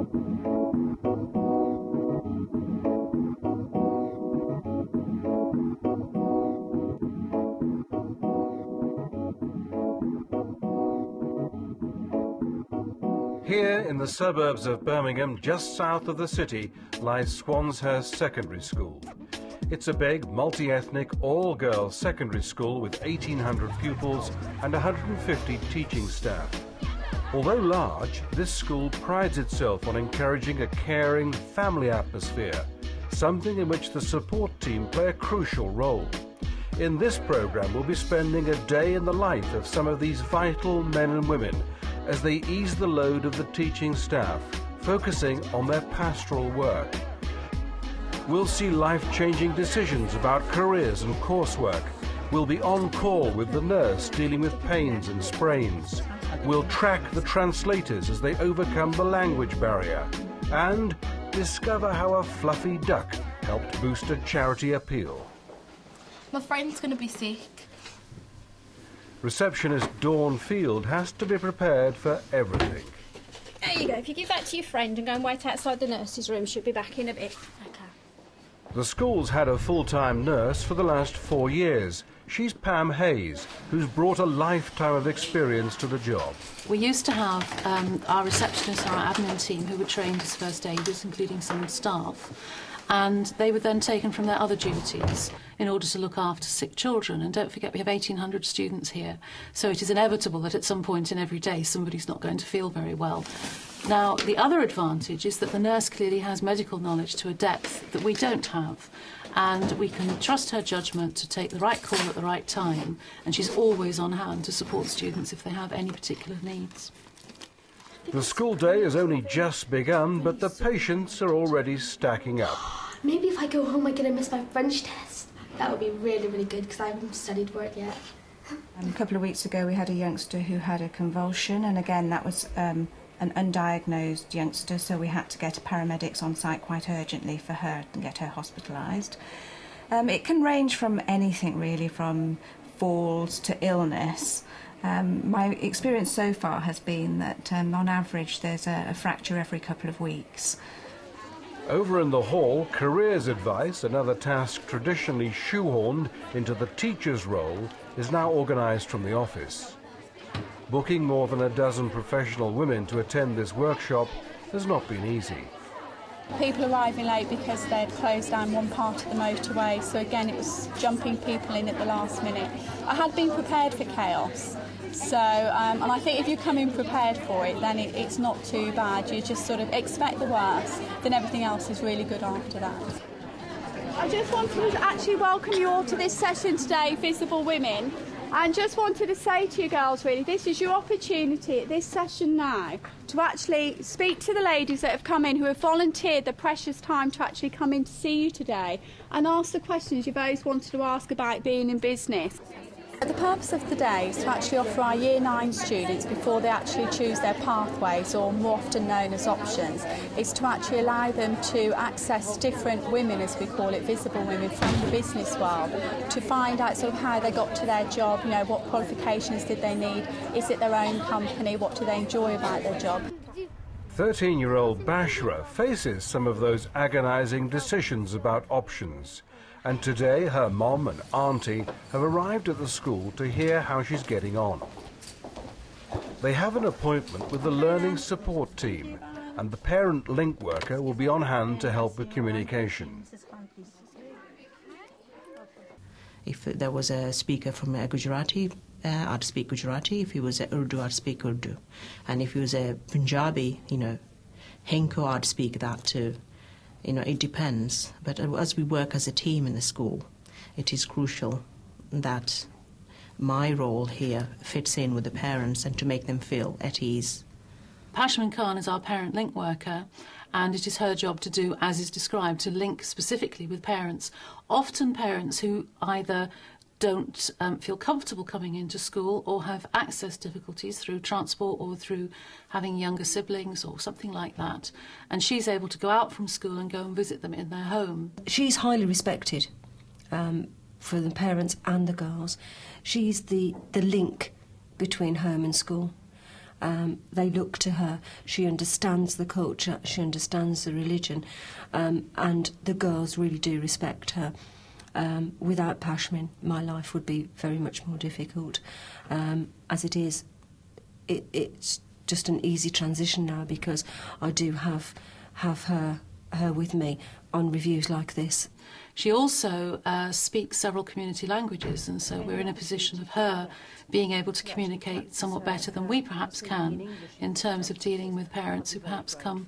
Here in the suburbs of Birmingham, just south of the city, lies Swanshurst Secondary School. It's a big, multi-ethnic, all-girls secondary school with 1,800 pupils and 150 teaching staff. Although large, this school prides itself on encouraging a caring family atmosphere, something in which the support team play a crucial role. In this programme, we'll be spending a day in the life of some of these vital men and women as they ease the load of the teaching staff, focusing on their pastoral work. We'll see life-changing decisions about careers and coursework. We'll be on call with the nurse dealing with pains and sprains. We'll track the translators as they overcome the language barrier and discover how a fluffy duck helped boost a charity appeal. My friend's going to be sick. Receptionist Dawn Field has to be prepared for everything. There you go. If you give that to your friend and go and wait outside the nurse's room, she'll be back in a bit. Okay. The school's had a full-time nurse for the last 4 years. She's Pam Hayes, who's brought a lifetime of experience to the job. We used to have our receptionist and our admin team who were trained as first aiders, including some staff, and they were then taken from their other duties in order to look after sick children. And don't forget, we have 1,800 students here, so it is inevitable that at some point in every day somebody's not going to feel very well. Now, the other advantage is that the nurse clearly has medical knowledge to a depth that we don't have, and we can trust her judgment to take the right call at the right time, and she's always on hand to support students if they have any particular needs. The school day has only just begun, but the patients are already stacking up. Maybe if I go home I can miss my French test. That would be really, really good because I haven't studied for it yet. A couple of weeks ago we had a youngster who had a convulsion, and again that was an undiagnosed youngster, so we had to get paramedics on site quite urgently for her and get her hospitalised. It can range from anything really, from falls to illness. My experience so far has been that on average there's a fracture every couple of weeks. Over in the hall, careers advice, another task traditionally shoehorned into the teacher's role, is now organised from the office. Booking more than a dozen professional women to attend this workshop has not been easy. People arriving late because they'd closed down one part of the motorway, so again it was jumping people in at the last minute. I had been prepared for chaos, so and I think if you come in prepared for it, then it's not too bad. You just sort of expect the worst, then everything else is really good after that. I just wanted to actually welcome you all to this session today, Visible Women. And just wanted to say to you girls, really, this is your opportunity at this session now to actually speak to the ladies that have come in, who have volunteered the precious time to actually come in to see you today and ask the questions you've always wanted to ask about being in business. The purpose of the day is to actually offer our Year 9 students, before they actually choose their pathways, or more often known as options, is to actually allow them to access different women, as we call it, visible women from the business world, to find out sort of how they got to their job, you know, what qualifications did they need, is it their own company, what do they enjoy about their job. 13-year-old Bashra faces some of those agonising decisions about options. And today her mom and auntie have arrived at the school to hear how she's getting on. They have an appointment with the learning support team, and the parent link worker will be on hand to help with communication. If there was a speaker from Gujarati, I'd speak Gujarati. If he was a Urdu, I'd speak Urdu. And if he was a Punjabi, Hinko, I'd speak that too. It depends, but as we work as a team in the school, it is crucial that my role here fits in with the parents and to make them feel at ease. Pashman Khan is our parent link worker, and it is her job to do as is described, to link specifically with parents, often parents who either don't feel comfortable coming into school or have access difficulties through transport or through having younger siblings or something like that. And she's able to go out from school and go and visit them in their home. She's highly respected for the parents and the girls. She's the link between home and school. They look to her. She understands the culture, she understands the religion, and the girls really do respect her. Without Pashmin, my life would be very much more difficult. As it is, it's just an easy transition now because I do have her with me on reviews like this. She also speaks several community languages, and so we're in a position of her being able to communicate somewhat better than we perhaps can in terms of dealing with parents who perhaps come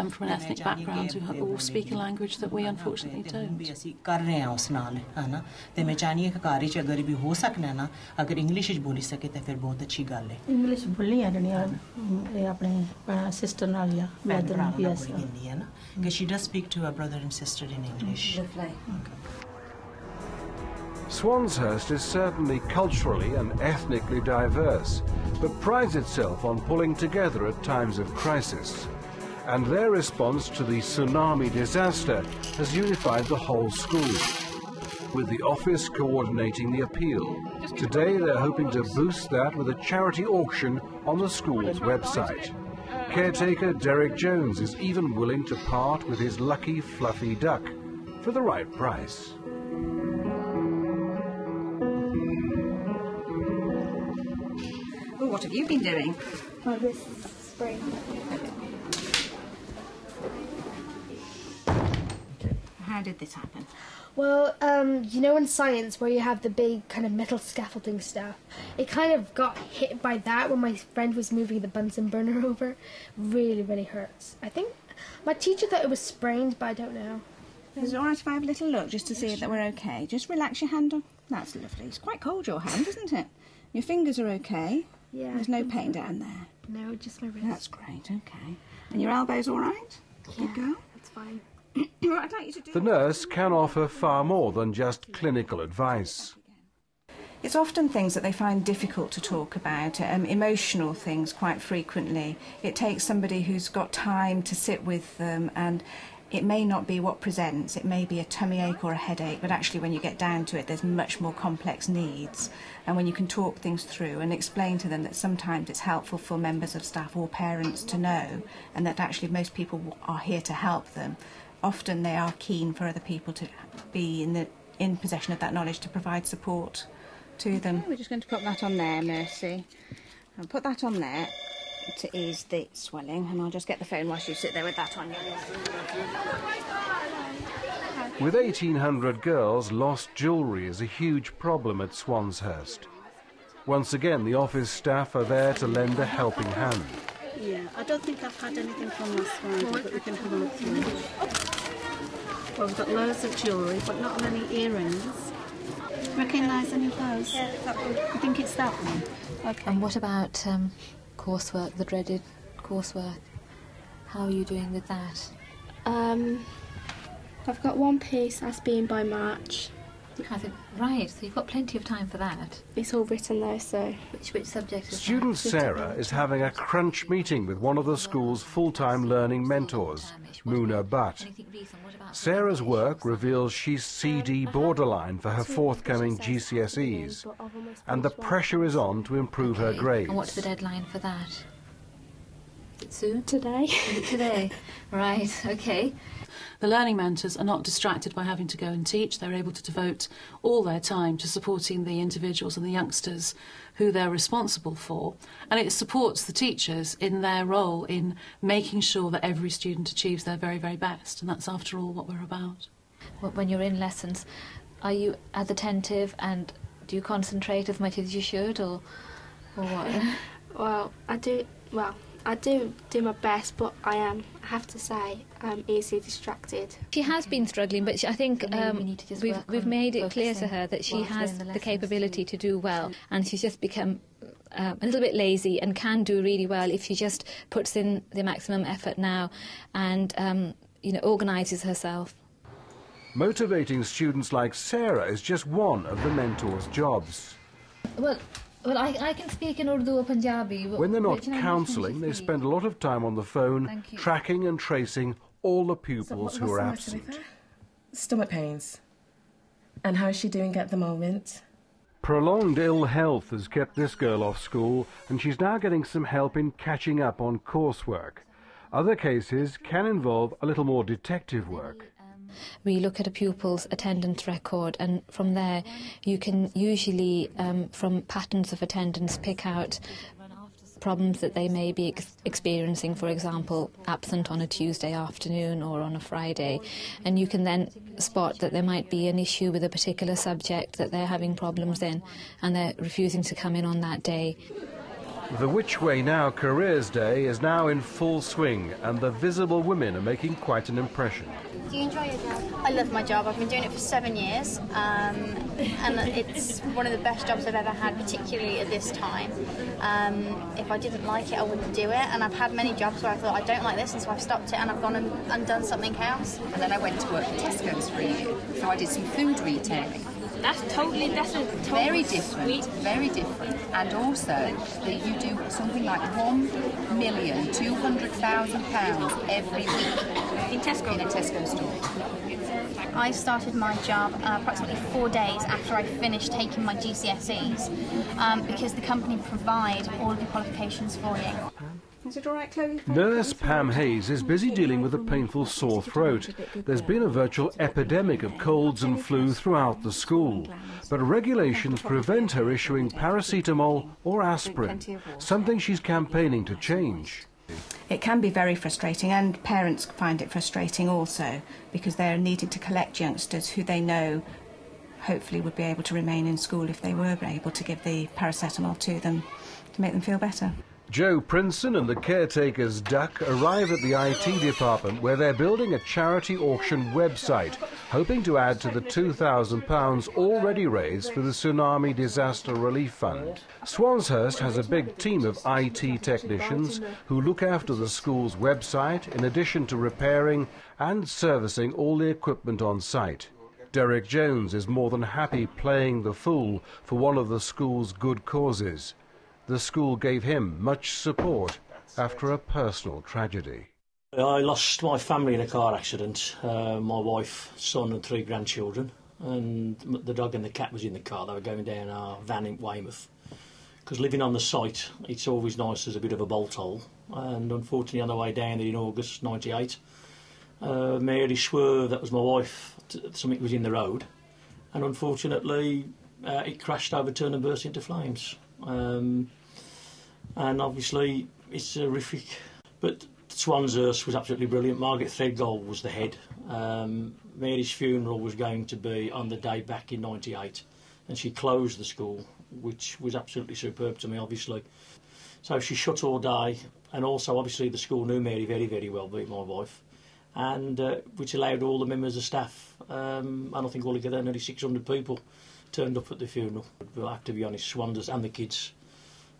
from an ethnic background who all speak a language that we unfortunately don't. English बोलनी है ये अपने sister नाल या brother नाल yes. Because she does speak to her brother and sister in English. Lovely. Swanshurst is certainly culturally and ethnically diverse, but prides itself on pulling together at times of crisis. And their response to the tsunami disaster has unified the whole school, with the office coordinating the appeal. Today they're hoping to boost that with a charity auction on the school's website. Caretaker Derek Jones is even willing to part with his lucky fluffy duck for the right price. Well, what have you been doing? Oh, this spring. How did this happen? Well, you know in science where you have the big kind of metal scaffolding stuff, it kind of got hit by that when my friend was moving the Bunsen burner over. Really, really hurts. I think my teacher thought it was sprained, but I don't know. Is it all right if I have a little look just to see that we're okay? Just relax your hand on. That's lovely. It's quite cold, your hand, isn't it? Your fingers are okay. Yeah. There's no pain down there. No, just my wrist. That's great, okay. And your elbow's all right? Yeah, Good girl. that's fine. I'd like you to do The nurse can offer far more than just clinical advice. It's often things that they find difficult to talk about, emotional things quite frequently. It takes somebody who's got time to sit with them, and it may not be what presents, it may be a tummy ache or a headache, but actually when you get down to it there's much more complex needs. And when you can talk things through and explain to them that sometimes it's helpful for members of staff or parents to know, and that actually most people are here to help them, often they are keen for other people to be in possession of that knowledge to provide support to them. Okay, we're just going to put that on there, Mercy. I'll put that on there to ease the swelling, and I'll just get the phone whilst you sit there with that on you. With 1,800 girls, lost jewellery is a huge problem at Swanshurst. Once again, the office staff are there to lend a helping hand. Yeah, I don't think I've had anything from this one, but we can have a look through. Well, we've got loads of jewellery, but not many earrings. Recognise any of those? Yeah, that one. I think it's that one. Okay. And what about coursework, the dreaded coursework? How are you doing with that? I've got one piece that's being by March. Right, so you've got plenty of time for that. It's all written though, so... Which subject is Student Sarah is having a crunch meeting with one of the school's full-time learning mentors, Muna Butt. Sarah's work reveals she's CD borderline for her forthcoming GCSEs, and the pressure is on to improve her grades. And what's the deadline for that? Is it soon? Today. Is it today? Right, okay. The learning mentors are not distracted by having to go and teach. They're able to devote all their time to supporting the individuals and the youngsters who they're responsible for. And it supports the teachers in their role in making sure that every student achieves their very, very best. And that's, after all, what we're about. When you're in lessons, are you as attentive and do you concentrate as much as you should, or what? Well, I do my best, but I have to say, I'm easily distracted. She has been struggling, but I think we've made it clear to her that she has the capability to do well, and she's just become a little bit lazy and can do really well if she just puts in the maximum effort now and organises herself. Motivating students like Sarah is just one of the mentors' jobs. Well, I can speak in Urdu or Punjabi. When they're not counselling, they spend a lot of time on the phone, tracking and tracing all the pupils who are absent. Stomach pains. And how is she doing at the moment? Prolonged ill health has kept this girl off school, and she's now getting some help in catching up on coursework. Other cases can involve a little more detective work. We look at a pupil's attendance record, and from there you can usually, from patterns of attendance, pick out problems that they may be experiencing, for example, absent on a Tuesday afternoon or on a Friday, and you can then spot that there might be an issue with a particular subject that they're having problems in and they're refusing to come in on that day. The Which Way Now Careers Day is now in full swing, and the visible women are making quite an impression. Do you enjoy your job? I love my job. I've been doing it for 7 years, and it's one of the best jobs I've ever had, particularly at this time. If I didn't like it, I wouldn't do it, and I've had many jobs where I thought, I don't like this, and so I've stopped it and I've gone and done something else. And then I went to work for Tesco's for a year, so I did some food retailing. That's very different, very different. And also, you do something like £1,200,000 every week in a Tesco store. I started my job approximately 4 days after I finished taking my GCSEs, because the company provide all of the qualifications for you. Is it all right, Chloe? Nurse Pam Hayes is busy dealing with a painful sore throat. There's been a virtual epidemic of colds and flu throughout the school, but regulations prevent her issuing paracetamol or aspirin, something she's campaigning to change. It can be very frustrating, and parents find it frustrating also, because they're needing to collect youngsters who they know hopefully would be able to remain in school if they were able to give the paracetamol to them to make them feel better. Joe Princeton and the caretaker's duck arrive at the IT department, where they're building a charity auction website, hoping to add to the £2,000 already raised for the Tsunami Disaster Relief Fund. Swanshurst has a big team of IT technicians who look after the school's website, in addition to repairing and servicing all the equipment on site. Derek Jones is more than happy playing the fool for one of the school's good causes. The school gave him much support after a personal tragedy. I lost my family in a car accident, my wife, son and 3 grandchildren, and the dog and the cat was in the car. They were going down our van in Weymouth. Because living on the site, it's always nice as a bit of a bolt hole, and unfortunately on the way down there in August '98, Mary swerved, that was my wife, something was in the road, and unfortunately it crashed, overturned and burst into flames. And obviously it's horrific, but Swanshurst was absolutely brilliant. Margaret Threadgold was the head. Mary's funeral was going to be on the day back in '98, and she closed the school, which was absolutely superb to me, obviously. So she shut all day, and also obviously the school knew Mary very, very well, being my wife, and which allowed all the members of staff, and I think altogether nearly 600 people turned up at the funeral. But I have to be honest, Swanshurst and the kids,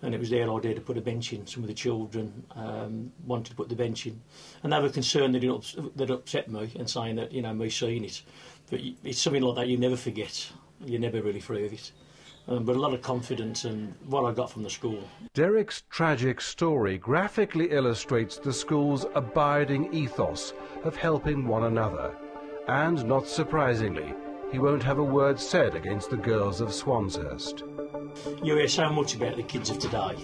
and it was their idea to put a bench in. Some of the children wanted to put the bench in, and they were concerned that it upset me, and saying that, you know, me seeing it. But it's something like that you never forget. You're never really free of it. But a lot of confidence and what I got from the school. Derek's tragic story graphically illustrates the school's abiding ethos of helping one another. And, not surprisingly, he won't have a word said against the girls of Swanshurst. You hear so much about the kids of today.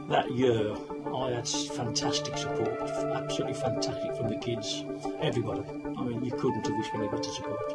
That year, I had fantastic support, absolutely fantastic from the kids, everybody. I mean, you couldn't have wished for any better support.